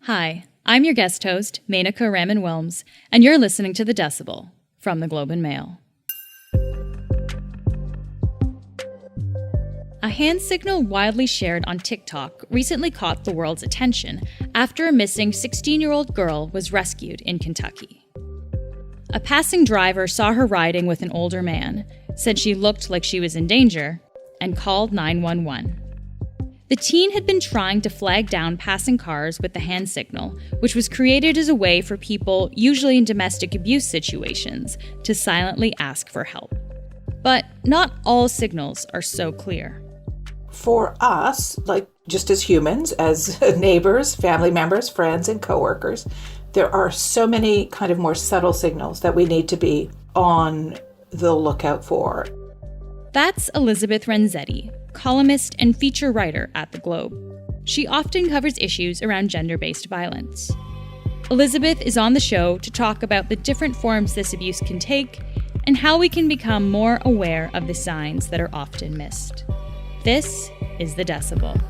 Hi, I'm your guest host, Menaka Raman-Wilms, and you're listening to The Decibel from the Globe and Mail. A hand signal widely shared on TikTok recently caught the world's attention after a missing 16-year-old girl was rescued in Kentucky. A passing driver saw her riding with an older man, said she looked like she was in danger, and called 911. The teen had been trying to flag down passing cars with the hand signal, which was created as a way for people, usually in domestic abuse situations, to silently ask for help. But not all signals are so clear. For us, like just as humans, as neighbors, family members, friends, and coworkers, there are so many kind of more subtle signals that we need to be on the lookout for. That's Elizabeth Renzetti, columnist and feature writer at The Globe. She often covers issues around gender-based violence. Elizabeth is on the show to talk about the different forms this abuse can take and how we can become more aware of the signs that are often missed. This is The Decibel.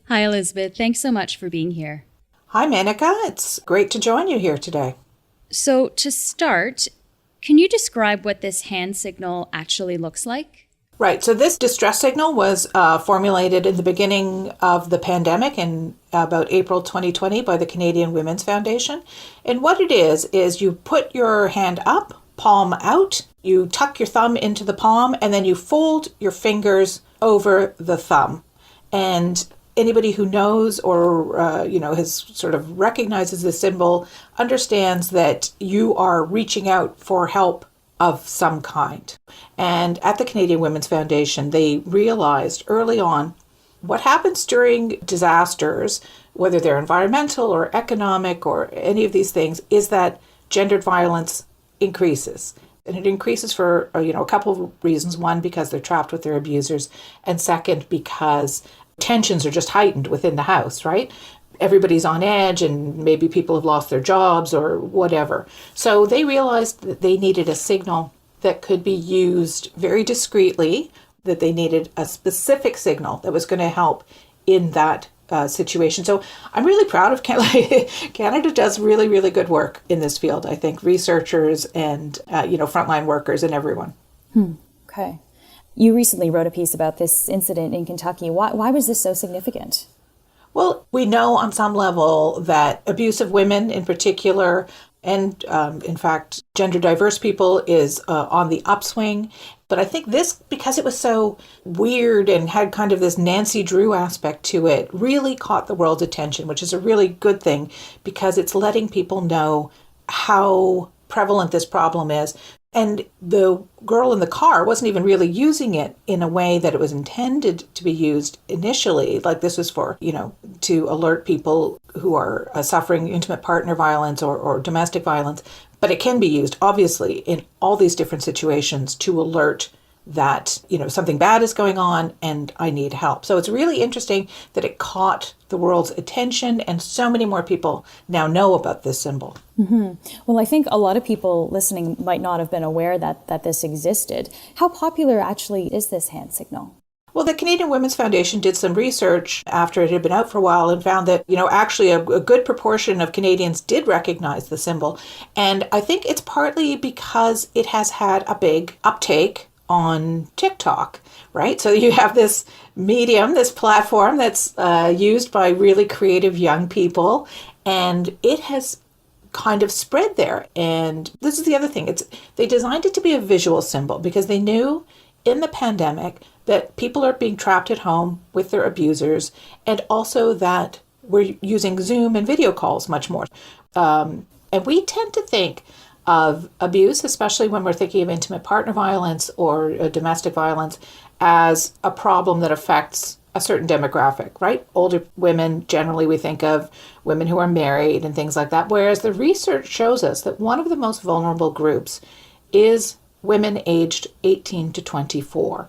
Hi, Elizabeth. Thanks so much for being here. Hi, Menaka. It's great to join you here today. So, to start, can you describe what this hand signal actually looks like? Right. So this distress signal was formulated in the beginning of the pandemic in about April 2020 by the Canadian Women's Foundation. And what it is you put your hand up, palm out, you tuck your thumb into the palm, and then you fold your fingers over the thumb. And anybody who knows or, has sort of recognizes the symbol understands that you are reaching out for help of some kind. And at the Canadian Women's Foundation, they realized early on what happens during disasters, whether they're environmental or economic or any of these things, is that gendered violence increases. And it increases for, a couple of reasons. One, because they're trapped with their abusers. And second, because tensions are just heightened within the house, right? Everybody's on edge and maybe people have lost their jobs or whatever. So they realized that they needed a signal that could be used very discreetly, that they needed a specific signal that was going to help in that situation. So I'm really proud of Canada. Canada does really, really good work in this field. I think researchers and, frontline workers and everyone. Okay. You recently wrote a piece about this incident in Kentucky. Why was this so significant? Well, we know on some level that abuse of women in particular, and in fact, gender diverse people is on the upswing. But I think this, because it was so weird and had kind of this Nancy Drew aspect to it, really caught the world's attention, which is a really good thing because it's letting people know how prevalent this problem is. And the girl in the car wasn't even really using it in a way that it was intended to be used initially. Like this was for, to alert people who are suffering intimate partner violence or domestic violence. But it can be used, obviously, in all these different situations to alert that, something bad is going on and I need help. So it's really interesting that it caught the world's attention and so many more people now know about this symbol. Mm-hmm. Well, I think a lot of people listening might not have been aware that this existed. How popular actually is this hand signal? Well, the Canadian Women's Foundation did some research after it had been out for a while and found that, actually a good proportion of Canadians did recognize the symbol. And I think it's partly because it has had a big uptake on TikTok, right? So you have this medium, this platform that's used by really creative young people, and it has kind of spread there. And this is the other thing. They designed it to be a visual symbol because they knew in the pandemic that people are being trapped at home with their abusers, and also that we're using Zoom and video calls much more. And we tend to think of abuse, especially when we're thinking of intimate partner violence or domestic violence, as a problem that affects a certain demographic, right? Older women, generally we think of women who are married and things like that, whereas the research shows us that one of the most vulnerable groups is women aged 18 to 24.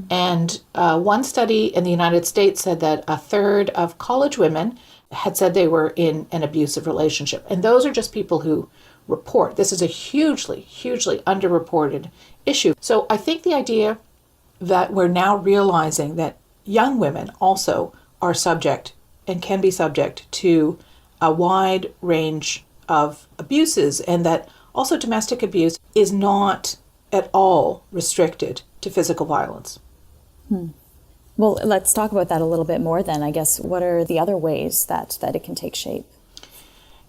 And one study in the United States said that a third of college women had said they were in an abusive relationship. And those are just people who report. This is a hugely, hugely underreported issue. So I think the idea that we're now realizing that young women also are subject and can be subject to a wide range of abuses, and that also domestic abuse is not at all restricted to physical violence. Well, let's talk about that a little bit more then. I guess, what are the other ways that it can take shape?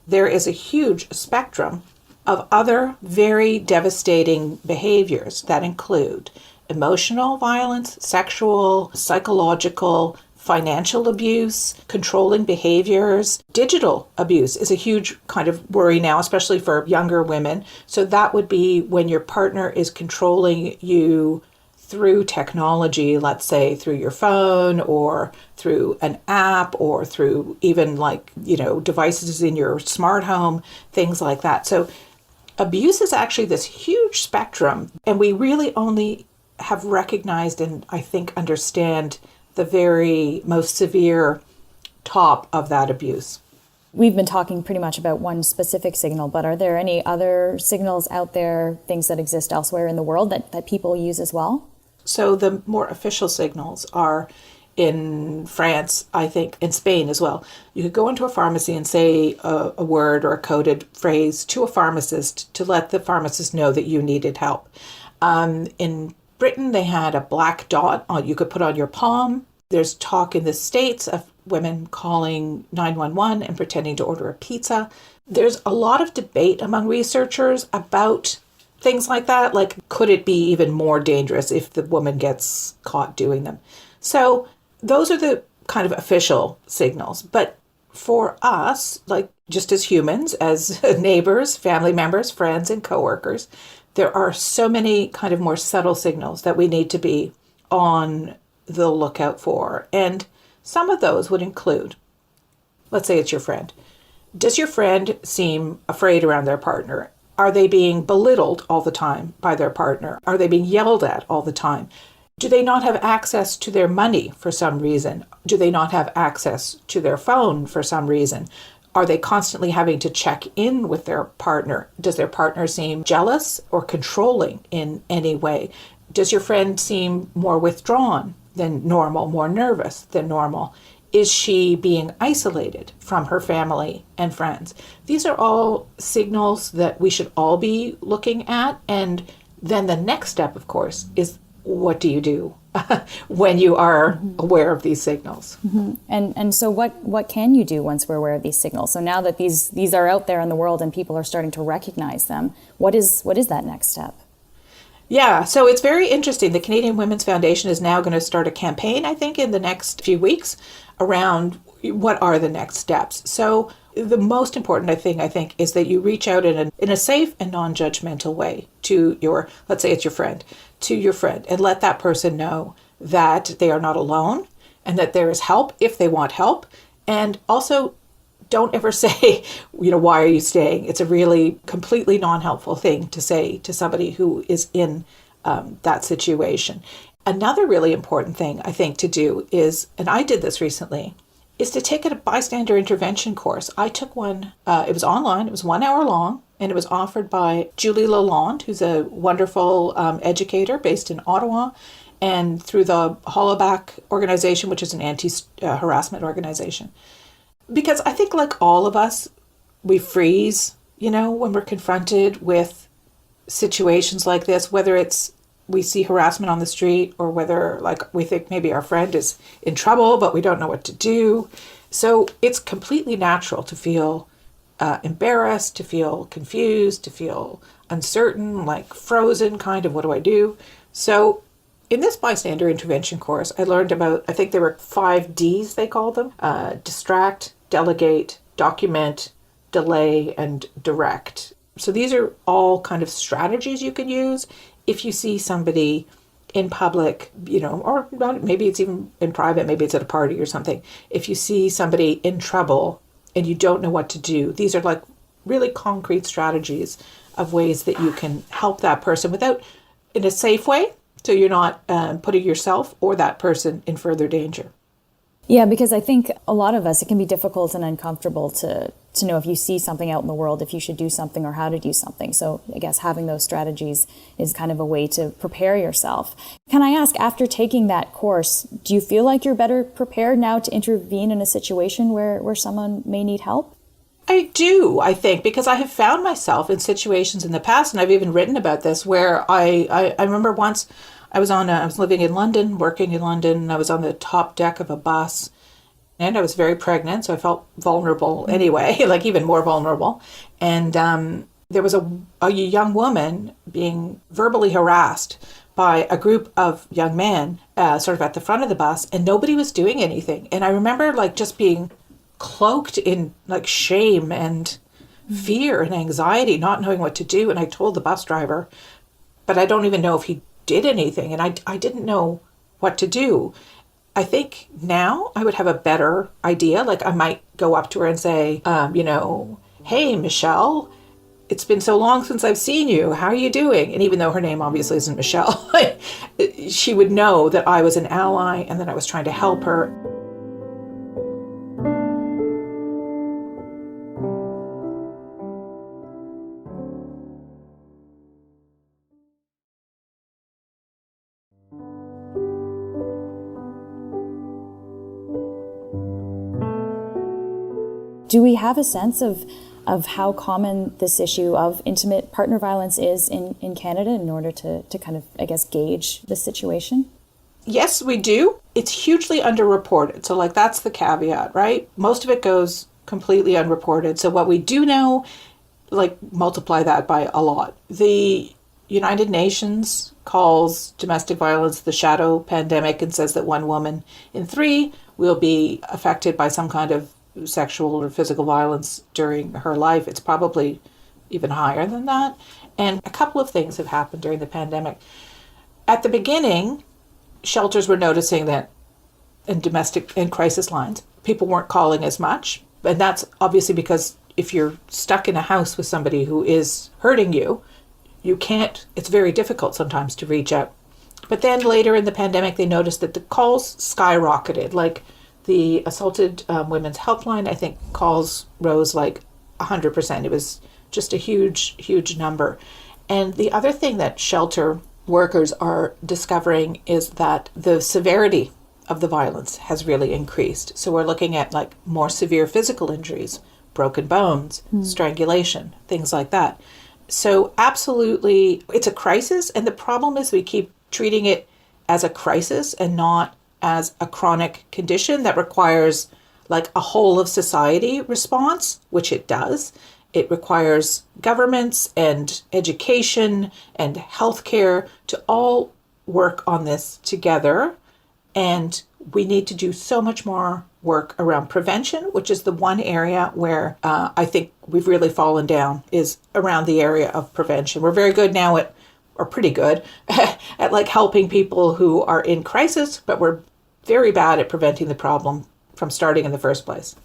There is a huge spectrum of other very devastating behaviors that include emotional violence, sexual, psychological, financial abuse, controlling behaviors. Digital abuse is a huge kind of worry now, especially for younger women. So that would be when your partner is controlling you through technology, let's say through your phone or through an app or through even devices in your smart home, things like that. So abuse is actually this huge spectrum, and we really only have recognized and I think understand the very most severe top of that abuse. We've been talking pretty much about one specific signal, but are there any other signals out there, things that exist elsewhere in the world that people use as well? So the more official signals are in France, I think, in Spain as well. You could go into a pharmacy and say a word or a coded phrase to a pharmacist to let the pharmacist know that you needed help. In Britain, they had a black dot you could put on your palm. There's talk in the States of women calling 911 and pretending to order a pizza. There's a lot of debate among researchers about things like that. Like, could it be even more dangerous if the woman gets caught doing them? So those are the kind of official signals. But for us, like just as humans, as neighbors, family members, friends, and coworkers, there are so many kind of more subtle signals that we need to be on the lookout for. And some of those would include, let's say it's your friend. Does your friend seem afraid around their partner? Are they being belittled all the time by their partner? Are they being yelled at all the time? Do they not have access to their money for some reason? Do they not have access to their phone for some reason? Are they constantly having to check in with their partner? Does their partner seem jealous or controlling in any way? Does your friend seem more withdrawn than normal, more nervous than normal? Is she being isolated from her family and friends? These are all signals that we should all be looking at. And then the next step, of course, is what do you do when you are aware of these signals? And so what can you do once we're aware of these signals? So now that these are out there in the world and people are starting to recognize them, what is that next step? Yeah, so it's very interesting. The Canadian Women's Foundation is now going to start a campaign, I think, in the next few weeks around what are the next steps. So the most important thing, I think, is that you reach out in a safe and non-judgmental way to your, let's say it's your friend, to your friend, and let that person know that they are not alone and that there is help if they want help. And also, don't ever say, why are you staying? It's a really completely non-helpful thing to say to somebody who is in that situation. Another really important thing, I think, to do is, and I did this recently, is to take a bystander intervention course. I took one, it was online, it was 1 hour long, and it was offered by Julie Lalonde, who's a wonderful educator based in Ottawa, and through the Hollaback organization, which is an anti-harassment organization. Because I think, like all of us, we freeze, when we're confronted with situations like this, whether it's we see harassment on the street or whether we think maybe our friend is in trouble, but we don't know what to do. So it's completely natural to feel embarrassed, to feel confused, to feel uncertain, frozen, kind of, what do I do? So in this bystander intervention course, I learned about, I think there were 5 Ds, they called them: distract, delegate, document, delay, and direct. So these are all kind of strategies you can use if you see somebody in public, or not, maybe it's even in private, maybe it's at a party or something. If you see somebody in trouble and you don't know what to do, these are really concrete strategies of ways that you can help that person in a safe way, so you're not putting yourself or that person in further danger. Yeah, because I think a lot of us, it can be difficult and uncomfortable to to know if you see something out in the world, if you should do something or how to do something. So I guess having those strategies is kind of a way to prepare yourself. Can I ask, after taking that course, do you feel like you're better prepared now to intervene in a situation where someone may need help? I do, I think, because I have found myself in situations in the past, and I've even written about this, where I remember once I was living in London, working in London, and I was on the top deck of a bus, and I was very pregnant, so I felt vulnerable anyway, like even more vulnerable. And there was a young woman being verbally harassed by a group of young men sort of at the front of the bus, and nobody was doing anything. And I remember like just being cloaked in like shame and fear and anxiety, not knowing what to do. And I told the bus driver, but I don't even know if he did anything. And I didn't know what to do. I think now I would have a better idea. Like I might go up to her and say, hey, Michelle, it's been so long since I've seen you. How are you doing? And even though her name obviously isn't Michelle, she would know that I was an ally and that I was trying to help her. Do we have a sense of how common this issue of intimate partner violence is in Canada in order to kind of, I guess, gauge the situation? Yes, we do. It's hugely underreported. So like that's the caveat, right? Most of it goes completely unreported. So what we do know, like multiply that by a lot. The United Nations calls domestic violence the shadow pandemic and says that 1 woman in 3 will be affected by some kind of sexual or physical violence during her life. It's probably even higher than that. And a couple of things have happened during the pandemic. At the beginning, shelters were noticing that in domestic and crisis lines, people weren't calling as much. And that's obviously because if you're stuck in a house with somebody who is hurting you, it's very difficult sometimes to reach out. But then later in the pandemic, they noticed that the calls skyrocketed. Like the assaulted women's helpline, I think calls rose like 100%. It was just a huge, huge number. And the other thing that shelter workers are discovering is that the severity of the violence has really increased. So we're looking at like more severe physical injuries, broken bones, strangulation, things like that. So absolutely, it's a crisis. And the problem is we keep treating it as a crisis and not as a chronic condition that requires like a whole of society response, which it does. It requires governments and education and healthcare to all work on this together. And we need to do so much more work around prevention, which is the one area where I think we've really fallen down, is around the area of prevention. We're very good now or pretty good at like helping people who are in crisis, but we're very bad at preventing the problem from starting in the first place.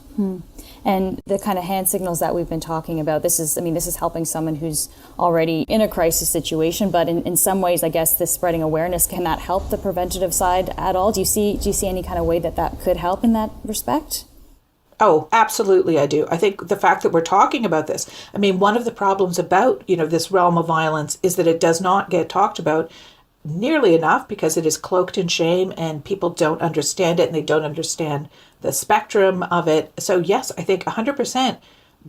And the kind of hand signals that we've been talking about, this is helping someone who's already in a crisis situation, but in some ways, I guess this spreading awareness, can that help the preventative side at all? Do you see any kind of way that could help in that respect? Oh, absolutely, I do. I think the fact that we're talking about this, one of the problems about, this realm of violence is that it does not get talked about nearly enough because it is cloaked in shame and people don't understand it and they don't understand the spectrum of it. So yes, I think 100%.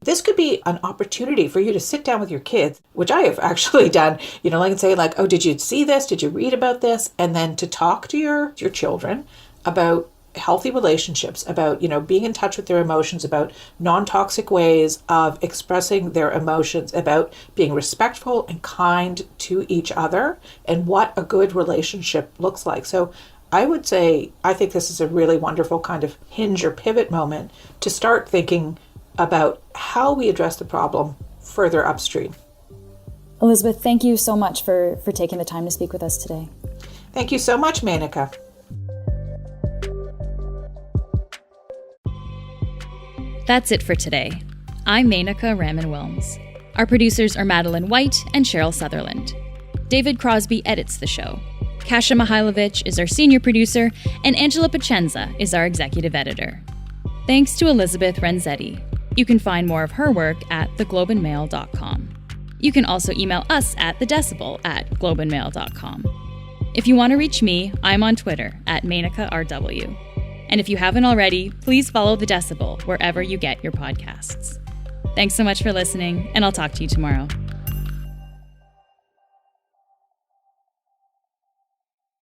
This could be an opportunity for you to sit down with your kids, which I have actually done, like and say like, oh, did you see this? Did you read about this? And then to talk to your children about healthy relationships, about, being in touch with their emotions, about non-toxic ways of expressing their emotions, about being respectful and kind to each other, and what a good relationship looks like. So I would say, I think this is a really wonderful kind of hinge or pivot moment to start thinking about how we address the problem further upstream. Elizabeth, thank you so much for taking the time to speak with us today. Thank you so much, Menaka. That's it for today. I'm Menaka Raman-Wilms. Our producers are Madeline White and Cheryl Sutherland. David Crosby edits the show. Kasia Mihailovich is our senior producer, and Angela Pacenza is our executive editor. Thanks to Elizabeth Renzetti. You can find more of her work at theglobeandmail.com. You can also email us at thedecibel@globeandmail.com. If you want to reach me, I'm on Twitter at MainicaRW. And if you haven't already, please follow The Decibel wherever you get your podcasts. Thanks so much for listening, and I'll talk to you tomorrow.